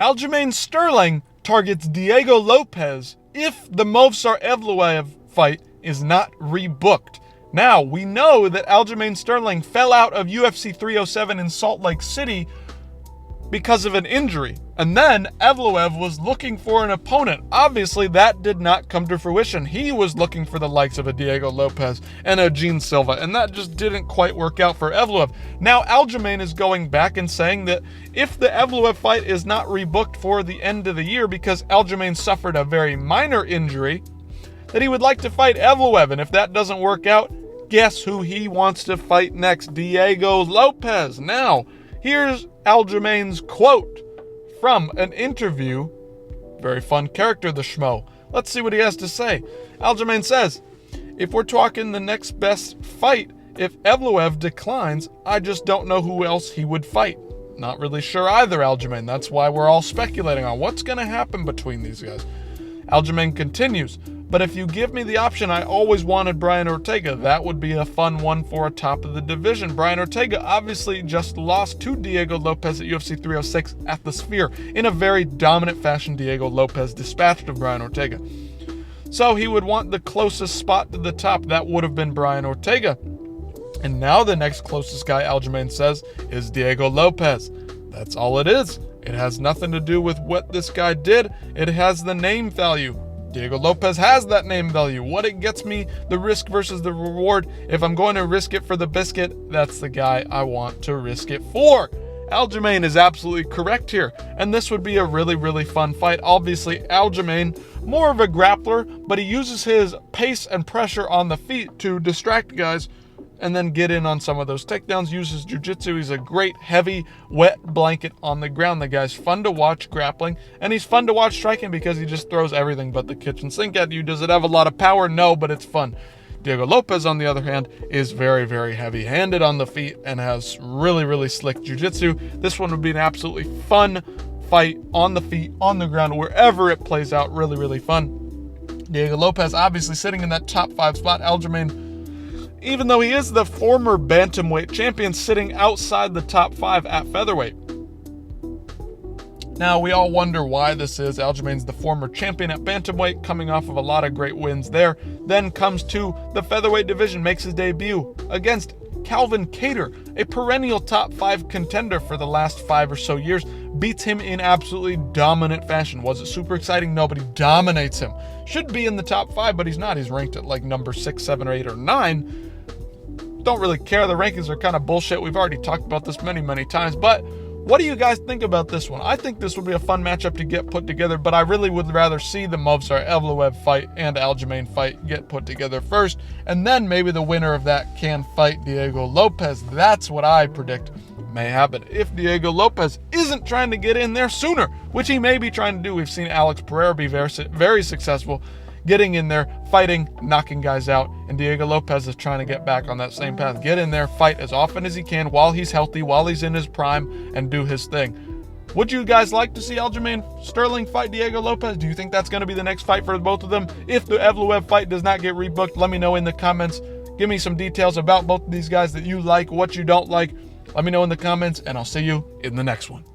Aljamain Sterling targets Diego Lopes if the Movsar Evloev fight is not rebooked. Now, we know that Aljamain Sterling fell out of UFC 307 in Salt Lake City because of an injury. And then Evloev was looking for an opponent. Obviously, that did not come to fruition. He was looking for the likes of a Diego Lopes and a Gene Silva, and that just didn't quite work out for Evloev. Now, Aljamain is going back and saying that if the Evloev fight is not rebooked for the end of the year because Aljamain suffered a very minor injury, that he would like to fight Evloev. And if that doesn't work out, guess who he wants to fight next? Diego Lopes. Now, here's Aljamain's quote from an interview. Very fun character, the schmo. Let's see what he has to say. Aljamain says, if we're talking the next best fight, if Evloev declines, I just don't know who else he would fight. Not really sure either, Aljamain. That's why we're all speculating on what's going to happen between these guys. Aljamain continues, but if you give me the option, I always wanted Brian Ortega. That would be a fun one for a top of the division. Brian Ortega obviously just lost to Diego Lopes at UFC 306 at the Sphere. In a very dominant fashion, Diego Lopes dispatched of Brian Ortega. So he would want the closest spot to the top. That would have been Brian Ortega. And now the next closest guy, Aljamain says, is Diego Lopes. That's all it is. It has nothing to do with what this guy did. It has the name value. Diego Lopes has that name value. What it gets me, the risk versus the reward. If I'm going to risk it for the biscuit, that's the guy I want to risk it for. Aljamain is absolutely correct here. And this would be a really, really fun fight. Obviously, Aljamain, more of a grappler, but he uses his pace and pressure on the feet to distract guys and then get in on some of those takedowns, uses jiu-jitsu. He's a great, heavy, wet blanket on the ground. The guy's fun to watch grappling, and he's fun to watch striking because he just throws everything but the kitchen sink at you. Does it have a lot of power? No, but it's fun. Diego Lopes, on the other hand, is very, very heavy-handed on the feet and has really, really slick jiu-jitsu. This one would be an absolutely fun fight on the feet, on the ground, wherever it plays out. Really, really fun. Diego Lopes obviously sitting in that top 5 spot. Aljamain, even though he is the former bantamweight champion, sitting outside the top 5 at featherweight. Now, we all wonder why this is. Aljamain's the former champion at bantamweight, coming off of a lot of great wins there. Then comes to the featherweight division, makes his debut against Calvin Kattar, a perennial top 5 contender for the last 5 or so years. Beats him in absolutely dominant fashion. Was it super exciting? No, but he dominates him. Should be in the top 5, but he's not. He's ranked at like number 6, 7, or 8, or 9. Don't really care. The rankings are kind of bullshit. We've already talked about this many, many times. But what do you guys think about this one? I think this would be a fun matchup to get put together, but I really would rather see the Movsar Evloev fight and Aljamain fight get put together first, and then maybe the winner of that can fight Diego Lopes. That's what I predict may happen if Diego Lopes isn't trying to get in there sooner, which he may be trying to do. We've seen Alex Pereira be very successful getting in there, fighting, knocking guys out, and Diego Lopes is trying to get back on that same path. Get in there, fight as often as he can while he's healthy, while he's in his prime, and do his thing. Would you guys like to see Aljamain Sterling fight Diego Lopes? Do you think that's going to be the next fight for both of them? If the Evloev fight does not get rebooked, let me know in the comments. Give me some details about both of these guys that you like, what you don't like. Let me know in the comments, and I'll see you in the next one.